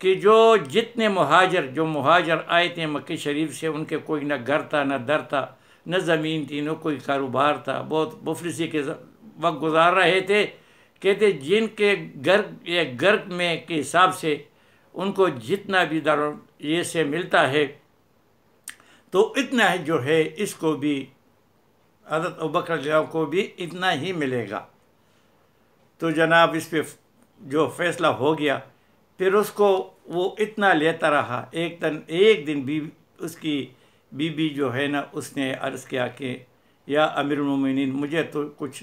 کہ جو جتنے مہاجر آئے تھے مکہ شریف سے، ان کے کوئی نہ گھر تھا نہ در تھا نہ زمین تھی نہ کوئی کاروبار تھا، بہت مفلسی کے وقت گزار رہے تھے. کہتے جن کے گھر میں کے حساب سے ان کو جتنا بھی یہ سے ملتا ہے تو اتنا ہی جو ہے اس کو بھی حضرت ابوبکر رضی اللہ عنہ کو بھی اتنا ہی ملے گا. تو جناب اس پہ جو فیصلہ ہو گیا، پھر اس کو وہ اتنا لیتا رہا. ایک دن اس کی بیوی جو ہے نا، اس نے عرض کیا کہ یا امیر المومنین، مجھے تو کچھ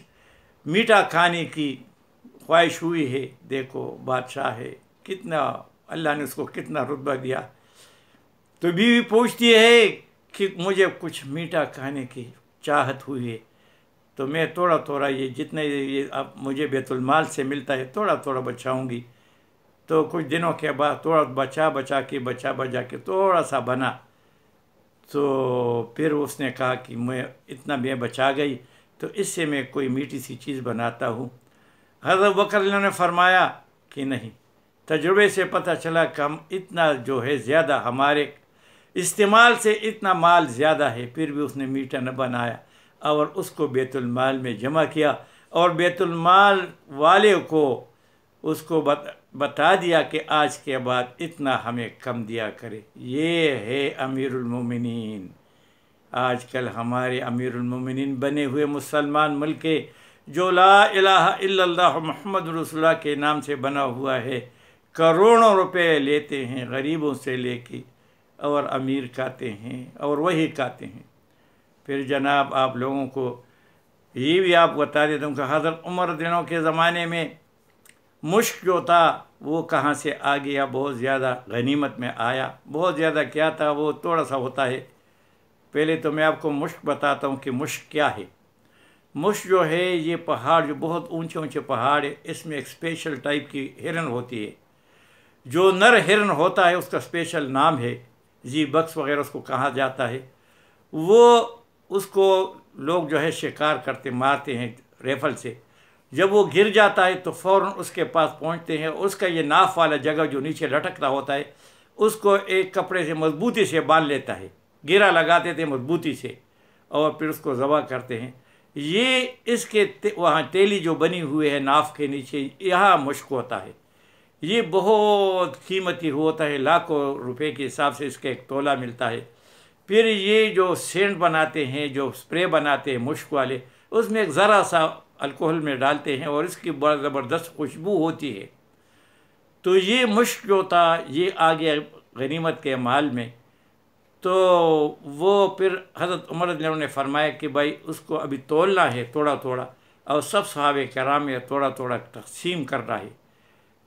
میٹھا کھانے کی خواہش ہوئی ہے. دیکھو بادشاہ ہے، کتنا اللہ نے اس کو کتنا رتبہ دیا. تو بیوی پوچھتی ہے کہ مجھے کچھ میٹھا کھانے کی چاہت ہوئی ہے، تو میں تھوڑا تھوڑا یہ جتنے یہ اب مجھے بیت المال سے ملتا ہے تھوڑا تھوڑا بچاؤں گی. تو کچھ دنوں کے بعد تھوڑا بچا کے تھوڑا سا بنا. تو پھر اس نے کہا کہ میں بچا گئی تو اس سے میں کوئی میٹھی سی چیز بناتا ہوں. حضرت ابوبکر نے فرمایا کہ نہیں، تجربے سے پتہ چلا کہ ہم اتنا جو ہے زیادہ ہمارے استعمال سے اتنا مال زیادہ ہے، پھر بھی اس نے میٹھا نہ بنایا اور اس کو بیت المال میں جمع کیا، اور بیت المال والے کو اس کو بتا دیا کہ آج کے بعد اتنا ہمیں کم دیا کرے. یہ ہے امیر المومنین. آج کل ہمارے امیر المومنین بنے ہوئے مسلمان ملک کے جو لا الہ الا اللہ محمد رسول اللہ کے نام سے بنا ہوا ہے، کروڑوں روپے لیتے ہیں غریبوں سے لے کے اور امیر کہتے ہیں اور وہی کہتے ہیں. پھر جناب آپ لوگوں کو یہ بھی آپ بتا دیتا ہوں کہ حضرت عمر رضی اللہ عنہ کے زمانے میں مشک جو تھا وہ کہاں سے آ گیا، بہت زیادہ غنیمت میں آیا. بہت زیادہ کیا تھا، وہ تھوڑا سا ہوتا ہے. پہلے تو میں آپ کو مشک بتاتا ہوں کہ مشک کیا ہے. مشک جو ہے یہ پہاڑ جو بہت اونچے اونچے پہاڑ ہے، اس میں ایک اسپیشل ٹائپ کی ہرن ہوتی ہے. جو نر ہرن ہوتا ہے اس کا اسپیشل نام ہے، بکس وغیرہ اس کو کہا جاتا ہے. اس کو لوگ جو ہے شکار کرتے مارتے ہیں ریفل سے. جب وہ گر جاتا ہے تو فوراً اس کے پاس پہنچتے ہیں. اس کا یہ ناف والا جگہ جو نیچے لٹکتا ہوتا ہے اس کو ایک کپڑے سے مضبوطی سے باندھ لیتا ہے. گرا لگاتے تھے مضبوطی سے اور پھر اس کو ذبح کرتے ہیں. یہ اس کے وہاں تیلی جو بنی ہوئی ہے ناف کے نیچے، یہاں مشک ہوتا ہے. یہ بہت قیمتی ہوتا ہے، لاکھوں روپے کے حساب سے اس کا ایک تولہ ملتا ہے. پھر یہ جو سینٹ بناتے ہیں، جو اسپرے بناتے ہیں مشک والے، اس میں ایک ذرا سا الکوہل میں ڈالتے ہیں اور اس کی بڑا زبردست خوشبو ہوتی ہے. تو یہ مشک جو تھا یہ آ گیا غنیمت کے مال میں. تو وہ پھر حضرت عمر رضی اللہ عنہ نے فرمایا کہ بھائی اس کو ابھی تولنا ہے تھوڑا تھوڑا، اور سب صحابہ کرام میں تھوڑا تھوڑا تقسیم کرنا ہے.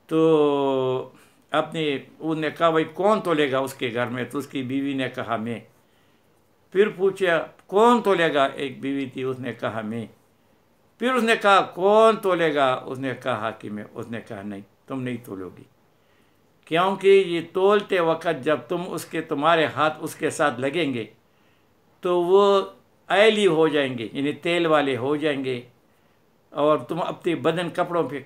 تو انہوں نے کہا بھائی کون تولے گا اس کے گھر میں؟ تو اس کی بیوی نے کہا میں. پھر پوچھا کون تولے گا؟ ایک بیوی تھی، اس نے کہا میں. پھر اس نے کہا کون تولے گا؟ اس نے کہا کہ میں. اس نے کہا نہیں، تم نہیں تولو گی، کیونکہ یہ تولتے وقت جب تمہارے ہاتھ اس کے ساتھ لگیں گے تو وہ آئلی ہو جائیں گے، یعنی تیل والے ہو جائیں گے، اور تم اپنے بدن کپڑوں پہ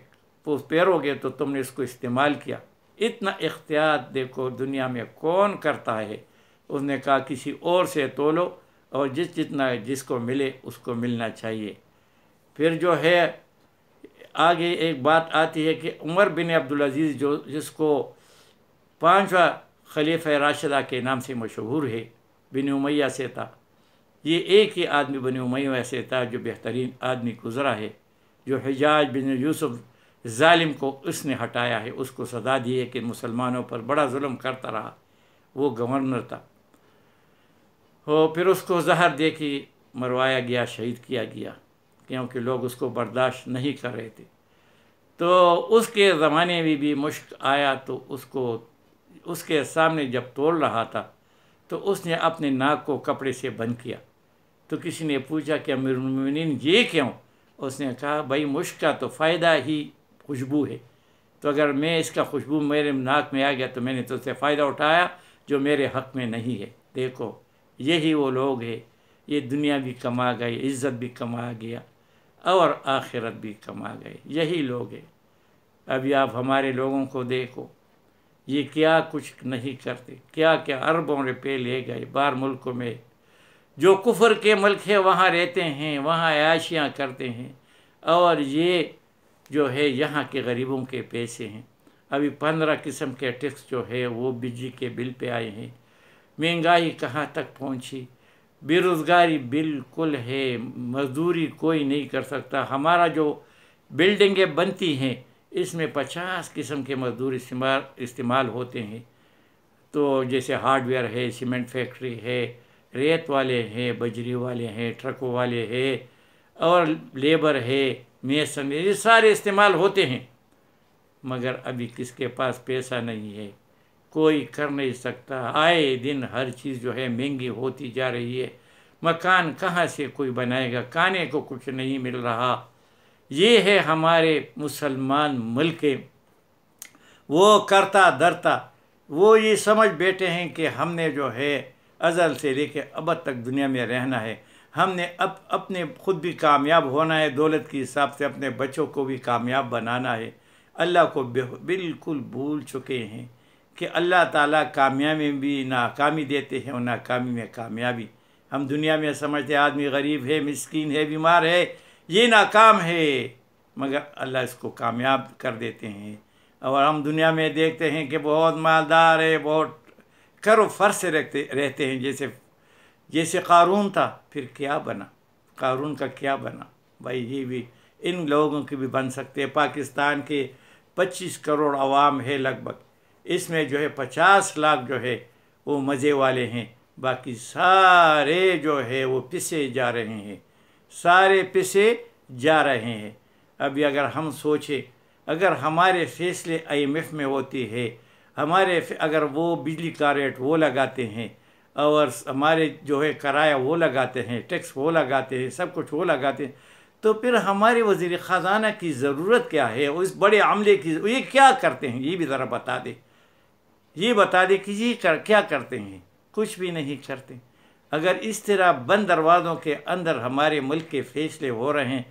پہرو گے تو تم نے اس کو استعمال کیا. اتنا احتیاط دیکھو دنیا میں کون کرتا ہے. اس نے کہا کسی اور سے تولو، اور جتنا جس کو ملے اس کو ملنا چاہیے. پھر جو ہے آگے ایک بات آتی ہے کہ عمر بن عبدالعزیز جس کو 5واں خلیفہ راشدہ کے نام سے مشہور ہے، بن امیہ سے تھا. یہ ایک ہی آدمی بن امیہ سے تھا جو بہترین آدمی گزرا ہے، جو حجاج بن یوسف ظالم کو اس نے ہٹایا ہے، اس کو سزا دی ہے کہ مسلمانوں پر بڑا ظلم کرتا رہا. وہ گورنر تھا. پھر اس کو زہر دے کے مروایا گیا، شہید کیا گیا، کیونکہ لوگ اس کو برداشت نہیں کر رہے تھے. تو اس کے زمانے میں بھی مشک آیا تو اس کے سامنے جب تول رہا تھا تو اس نے اپنے ناک کو کپڑے سے بند کیا. تو کسی نے پوچھا کہ امیر المومنین یہ کیوں؟ اس نے کہا بھائی مشک کا تو فائدہ ہی خوشبو ہے، تو اگر میں اس کا خوشبو میرے ناک میں آ گیا تو میں نے تو اس سے فائدہ اٹھایا جو میرے حق میں نہیں ہے. دیکھو یہی وہ لوگ ہیں، یہ دنیا بھی کما گئے، عزت بھی کما گیا اور آخرت بھی کما گئے. یہی لوگ ہیں. ابھی آپ ہمارے لوگوں کو دیکھو، یہ کیا کچھ نہیں کرتے، کیا کیا اربوں روپے لے گئے باہر ملکوں میں، جو کفر کے ملک ہے وہاں رہتے ہیں، وہاں عیاشیاں کرتے ہیں، اور یہ جو ہے یہاں کے غریبوں کے پیسے ہیں۔ ابھی 15 قسم کے ٹیکس جو ہے وہ بجلی کے بل پہ آئے ہیں، مہنگائی کہاں تک پہنچی، بے روزگاری بالکل ہے، مزدوری کوئی نہیں کر سکتا۔ ہمارا جو بلڈنگیں بنتی ہیں اس میں 50 قسم کے مزدور استعمال ہوتے ہیں، تو جیسے ہارڈ ویئر ہے، سیمنٹ فیکٹری ہے، ریت والے ہیں، بجری والے ہیں، ٹرکوں والے ہیں، اور لیبر ہے، میسن، یہ سارے استعمال ہوتے ہیں، مگر ابھی کس کے پاس پیسہ نہیں ہے، کوئی کر نہیں سکتا۔ آئے دن ہر چیز جو ہے مہنگی ہوتی جا رہی ہے، مکان کہاں سے کوئی بنائے گا، کھانے کو کچھ نہیں مل رہا۔ یہ ہے ہمارے مسلمان ملک، وہ کرتا درتا، وہ یہ سمجھ بیٹھے ہیں کہ ہم نے جو ہے ازل سے لے کے ابد تک دنیا میں رہنا ہے، ہم نے اپنے خود بھی کامیاب ہونا ہے، دولت کے حساب سے اپنے بچوں کو بھی کامیاب بنانا ہے۔ اللہ کو بالکل بھول چکے ہیں کہ اللہ تعالیٰ کامیابی بھی ناکامی دیتے ہیں اور ناکامی میں کامیابی۔ ہم دنیا میں سمجھتے آدمی غریب ہے، مسکین ہے، بیمار ہے، یہ ناکام ہے، مگر اللہ اس کو کامیاب کر دیتے ہیں۔ اور ہم دنیا میں دیکھتے ہیں کہ بہت مالدار ہے، بہت کر و فر سے رہتے ہیں، جیسے قارون تھا، پھر کیا بنا، قارون کا کیا بنا؟ بھائی یہ بھی ان لوگوں کے بھی بن سکتے ہیں۔ پاکستان کے 25 کروڑ عوام ہے لگ بھگ، اس میں جو ہے 50 لاکھ جو ہے وہ مزے والے ہیں، باقی سارے جو ہے وہ پسے جا رہے ہیں، سارے پسے جا رہے ہیں۔ ابھی اگر ہم سوچیں، اگر ہمارے فیصلے IMF میں ہوتی ہے، اگر وہ بجلی کا ریٹ وہ لگاتے ہیں اور ہمارے جو ہے کرایہ وہ لگاتے ہیں، ٹیکس وہ لگاتے ہیں، سب کچھ وہ لگاتے ہیں، تو پھر ہمارے وزیر خزانہ کی ضرورت کیا ہے؟ اس بڑے عملے کی یہ کیا کرتے ہیں؟ یہ بھی ذرا بتا دے، یہ بتا دے کہ یہ کیا کرتے ہیں؟ کچھ بھی نہیں کرتے۔ اگر اس طرح بند دروازوں کے اندر ہمارے ملک کے فیصلے ہو رہے ہیں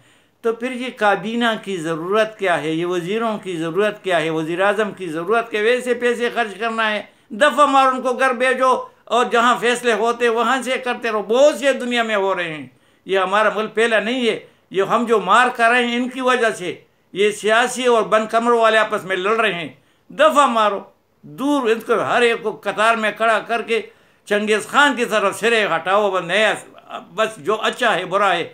تو پھر یہ کابینہ کی ضرورت کیا ہے؟ یہ وزیروں کی ضرورت کیا ہے؟ وزیر اعظم کی ضرورت کہ ویسے پیسے خرچ کرنا ہے، دفعہ مار ان کو گھر بھیجو اور جہاں فیصلے ہوتے وہاں سے کرتے رہو۔ بہت سے دنیا میں ہو رہے ہیں، یہ ہمارا ملک پہلا نہیں ہے، یہ ہم جو مار کر رہے ہیں ان کی وجہ سے، یہ سیاسی اور بند کمروں والے آپس میں لڑ رہے ہیں۔ دفعہ مارو، دور ان کو ہر ایک کو قطار میں کھڑا کر کے چنگیز خان کی طرف سرے ہٹاؤ، بس جو اچھا ہے برا ہے،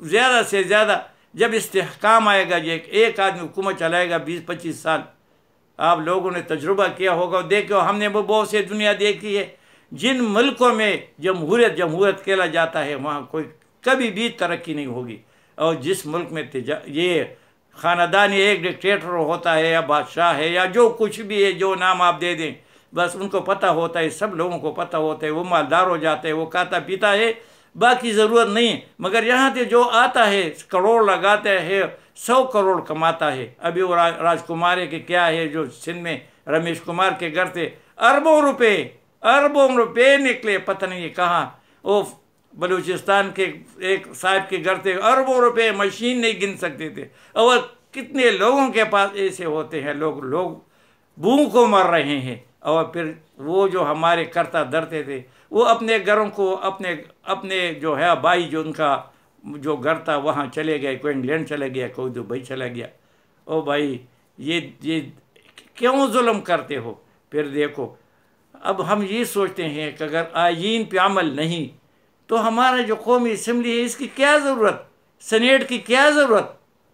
زیادہ سے زیادہ جب استحکام آئے گا، یہ ایک آدمی حکومت چلائے گا 20-25 سال۔ آپ لوگوں نے تجربہ کیا ہوگا، دیکھو ہم نے وہ بہت سے دنیا دیکھی ہے، جن ملکوں میں جمہوریت کہلا جاتا ہے وہاں کوئی کبھی بھی ترقی نہیں ہوگی، اور جس ملک میں یہ خاندانی ایک ڈکٹیٹر ہوتا ہے یا بادشاہ ہے یا جو کچھ بھی ہے، جو نام آپ دے دیں، بس ان کو پتہ ہوتا ہے، سب لوگوں کو پتہ ہوتا ہے، وہ مالدار ہو جاتے ہیں، وہ کھاتا پیتا ہے، باقی ضرورت نہیں ہے۔ مگر یہاں سے جو آتا ہے کروڑ لگاتا ہے، 100 کروڑ کماتا ہے۔ ابھی وہ راج کمارے کے کیا ہے جو سندھ میں رمیش کمار کے گھر سے اربوں روپے نکلے، پتہ نہیں کہاں، وہ بلوچستان کے ایک صاحب کے گھر سے اربوں روپے مشین نہیں گن سکتے تھے، اور کتنے لوگوں کے پاس ایسے ہوتے ہیں، لوگ بھوک کو مر رہے ہیں۔ اور پھر وہ جو ہمارے کرتا دھرتے تھے، وہ اپنے گھروں کو اپنے جو ہے بھائی جو ان کا جو گھر تھا وہاں چلے گئے، کوئی انگلینڈ چلے گیا، کوئی دبئی چلا گیا۔ او بھائی یہ کیوں ظلم کرتے ہو؟ پھر دیکھو اب ہم یہ سوچتے ہیں کہ اگر آئین پہ عمل نہیں تو ہمارا جو قومی اسمبلی ہے اس کی کیا ضرورت، سینیٹ کی کیا ضرورت؟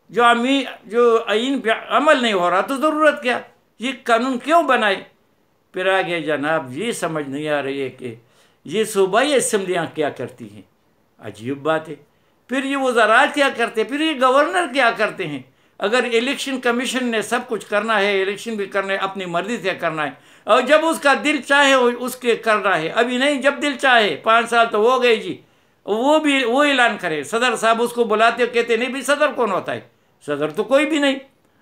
جو آئین پہ عمل نہیں ہو رہا تو ضرورت کیا؟ یہ قانون کیوں بنائے؟ پھر آگے جناب یہ سمجھ نہیں آ رہی ہے کہ یہ صوبائی اسمبلیاں کیا کرتی ہیں، عجیب بات ہے۔ پھر یہ وزارات کیا کرتے ہیں، پھر یہ گورنر کیا کرتے ہیں؟ اگر الیکشن کمیشن نے سب کچھ کرنا ہے، الیکشن بھی کرنا ہے، اپنی مرضی سے کرنا ہے، اور جب اس کا دل چاہے اس کے کرنا ہے، ابھی نہیں، جب دل چاہے 5 سال تو ہو گئے جی، وہ اعلان کرے، صدر صاحب اس کو بلاتے کہتے نہیں بھی صدر کون ہوتا ہے؟ صدر تو کوئی بھی نہیں،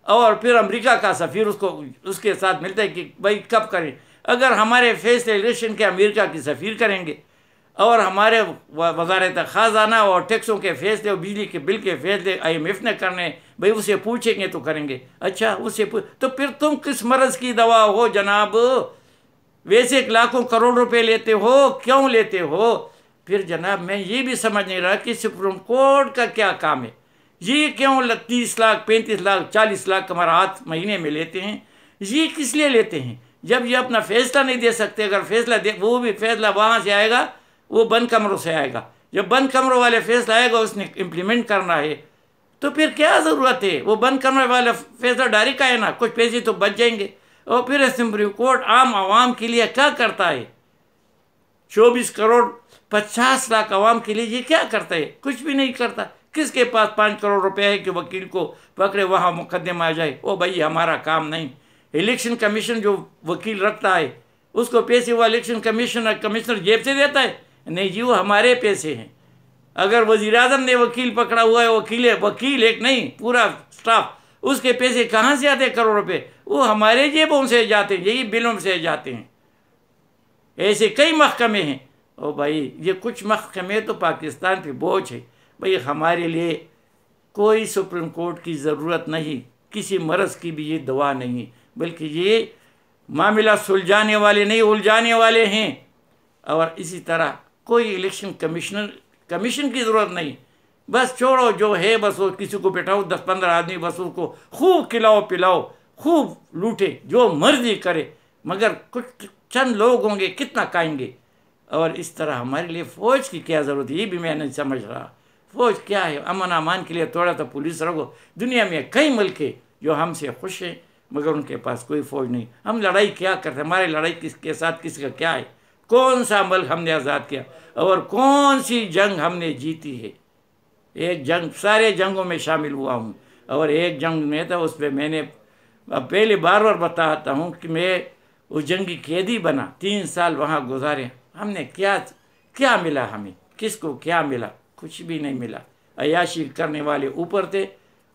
اور پھر امریکہ کا سفیر اس کے ساتھ ملتا ہے کہ بھائی کب کریں؟ اگر ہمارے فیصلے الیکشن کے امریکہ کی سفیر کریں گے، اور ہمارے وزارت خزانہ اور ٹیکسوں کے فیصلے اور بجلی کے بل کے فیصلے IMF نے کرنے، بھئی اسے پوچھیں گے تو کریں گے. اچھا اسے تو پھر تم کس مرض کی دوا ہو جناب؟ ویسے لاکھوں کروڑ روپے لیتے ہو، کیوں لیتے ہو؟ پھر جناب میں یہ بھی سمجھ نہیں رہا کہ سپریم کورٹ کا کیا کام ہے. یہ کیوں 30 لاکھ 35 لاکھ 40 لاکھ کمرات مہینے میں لیتے ہیں؟ یہ کس لیے لیتے ہیں جب یہ اپنا فیصلہ نہیں دے سکتے؟ اگر فیصلہ دے، وہ بھی فیصلہ وہاں سے آئے گا، وہ بند کمروں سے آئے گا. جب بند کمروں والے فیصلہ آئے گا اس نے امپلیمنٹ کرنا ہے، تو پھر کیا ضرورت ہے؟ وہ بند کمرے والا فیصلہ ڈائریکٹ آئے نا، کچھ پیسے تو بچ جائیں گے. اور پھر سپریم کورٹ عام عوام کے لیے کیا کرتا ہے؟ 24 کروڑ 50 لاکھ عوام کے لیے یہ کیا کرتا ہے؟ کچھ بھی نہیں کرتا. کس کے پاس 5 کروڑ روپے ہے کہ وکیل کو پکڑے وہاں مقدمہ آ جائے؟ او بھائی ہمارا کام نہیں. الیکشن کمیشن جو وکیل رکھتا ہے اس کو پیسے وہ الیکشن کمشنر جیب سے دیتا ہے؟ نہیں جی، وہ ہمارے پیسے ہیں. اگر وزیر اعظم نے وکیل پکڑا ہوا ہے، وکیل ایک نہیں پورا سٹاف، اس کے پیسے کہاں سے آتے ہیں کروڑ روپے؟ وہ ہمارے جیبوں سے جاتے ہیں، یہی بلوں سے جاتے ہیں. ایسے کئی محکمے ہیں. او بھائی یہ کچھ محکمے تو پاکستان پہ بوجھ ہے. بھئی ہمارے لیے کوئی سپریم کورٹ کی ضرورت نہیں، کسی مرض کی بھی یہ دوا نہیں، بلکہ یہ معاملہ سلجھانے والے نہیں الجھانے والے ہیں. اور اسی طرح کوئی الیکشن کمیشن کی ضرورت نہیں. بس چھوڑو جو ہے، بس وہ کسی کو بٹھاؤ 10-15 آدمی، بس اس کو خوب کھلاؤ پلاؤ، خوب لوٹے، جو مرضی کرے، مگر کچھ چند لوگ ہوں گے کتنا کھائیں گے. اور اس طرح ہمارے لیے فوج کی کیا ضرورت ہے؟ یہ بھی میں نہیں سمجھ رہا. فوج کیا ہے؟ امن امان کے لیے تھوڑا تو پولیس رکھو. دنیا میں کئی ملک ہیں جو ہم سے خوش ہیں مگر ان کے پاس کوئی فوج نہیں. ہم لڑائی کیا کرتے ہیں؟ ہماری لڑائی کس کے ساتھ کس کا کیا ہے؟ کون سا ملک ہم نے آزاد کیا اور کون سی جنگ ہم نے جیتی ہے؟ ایک جنگ، سارے جنگوں میں شامل ہوا ہوں، اور ایک جنگ میں تھا اس پہ میں نے پہلے بار بتاتا ہوں کہ میں اس جنگی قیدی بنا، 3 سال وہاں گزارے. ہم نے کیا ملا؟ ہمیں کس کو کیا ملا؟ کچھ بھی نہیں ملا. عیاشی کرنے والے اوپر تھے،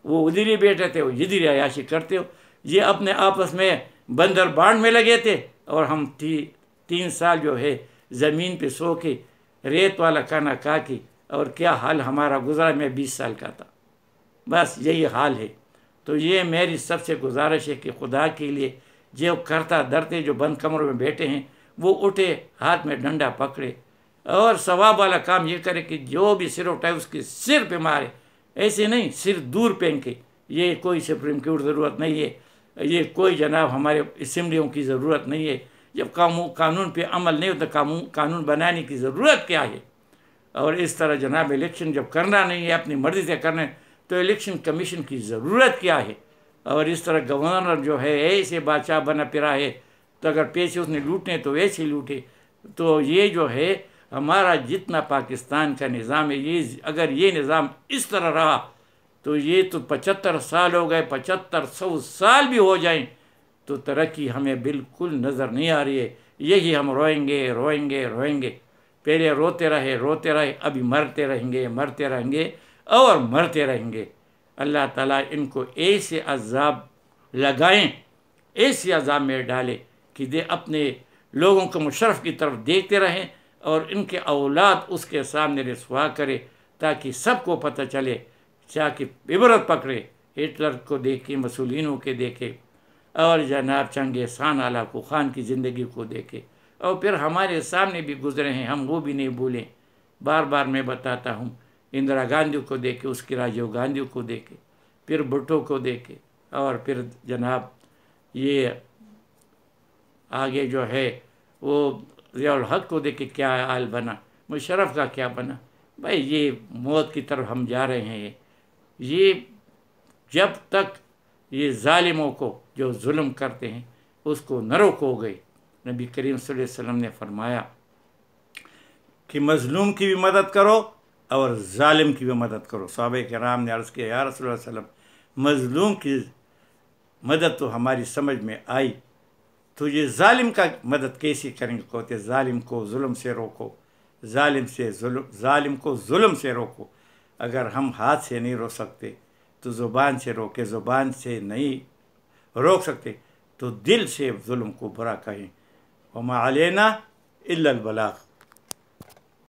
وہ ادھر ہی بیٹھے تھے، وہ ادھر عیاشی کرتے ہو. یہ اپنے آپس میں بندر بانڈ میں لگے تھے، اور ہم 3 سال جو ہے زمین پہ سو کے ریت والا کھانا کھا کے. اور کیا حال ہمارا گزرا؟ میں 20 سال کا تھا. بس یہی حال ہے. تو یہ میری سب سے گزارش ہے کہ خدا کے لیے جو کرتا درتے جو بند کمروں میں بیٹھے ہیں وہ اٹھے، ہاتھ میں ڈنڈا پکڑے اور ثواب والا کام یہ کرے کہ جو بھی سر اٹھائے اس کے سر پہ مارے. ایسے نہیں سر دور پھینک کے. یہ کوئی سپریم کورٹ ضرورت نہیں ہے، یہ کوئی جناب ہمارے اسمبلیوں کی ضرورت نہیں ہے. جب قانون پہ عمل نہیں ہوتا قانون بنانے کی ضرورت کیا ہے؟ اور اس طرح جناب الیکشن جب کرنا نہیں ہے، اپنی مرضی سے کرنا ہے، تو الیکشن کمیشن کی ضرورت کیا ہے؟ اور اس طرح گورنر جو ہے ایسے بادشاہ بنا پھرا ہے، تو اگر پیسے اس نے لوٹنے تو ویسے لوٹے. تو یہ جو ہے ہمارا جتنا پاکستان کا نظام ہے، اگر یہ نظام اس طرح رہا تو یہ تو 75 سال ہو گئے، 7500 سال بھی ہو جائیں تو ترقی ہمیں بالکل نظر نہیں آ رہی ہے. یہی ہم روئیں گے. پہلے روتے رہے، ابھی مرتے رہیں گے اور مرتے رہیں گے. اللہ تعالیٰ ان کو ایسے عذاب لگائیں، ایسے عذاب میں ڈالے کہ اپنے لوگوں کو مشرف کی طرف دیکھتے رہیں اور ان کے اولاد اس کے سامنے رسوا کرے، تاکہ سب کو پتہ چلے، تاکہ عبرت پکڑے. ہٹلر کو دیکھے، مسولینو کے دیکھے، اور جناب چنگیز خان کی زندگی کو دیکھے، اور پھر ہمارے سامنے بھی گزرے ہیں، ہم وہ بھی نہیں بھولیں. بار بار میں بتاتا ہوں، اندرا گاندھی کو دیکھے، اس کی راجیو گاندھی کو دیکھے، پھر بھٹو کو دیکھے، اور پھر جناب یہ آگے جو ہے وہ ضیاء الحق کو دیکھے کیا حال بنا، مشرف کا کیا بنا. بھائی یہ موت کی طرف ہم جا رہے ہیں. یہ جب تک یہ ظالموں کو جو ظلم کرتے ہیں اس کو نہ روکو گے. نبی کریم صلی اللہ علیہ وسلم نے فرمایا کہ مظلوم کی بھی مدد کرو اور ظالم کی بھی مدد کرو. صحابہ کرام نے عرض کیا یا رسول اللہ صلی اللہ علیہ وسلم، مظلوم کی مدد تو ہماری سمجھ میں آئی، تو یہ ظالم کا مدد کیسی کریں گے؟ کہتے ظالم کو ظلم سے روکو، ظالم کو ظلم سے روکو. اگر ہم ہاتھ سے نہیں روک سکتے تو زبان سے روکے، زبان سے نہیں روک سکتے تو دل سے ظلم کو برا کہیں. وما علینا الا البلاغ.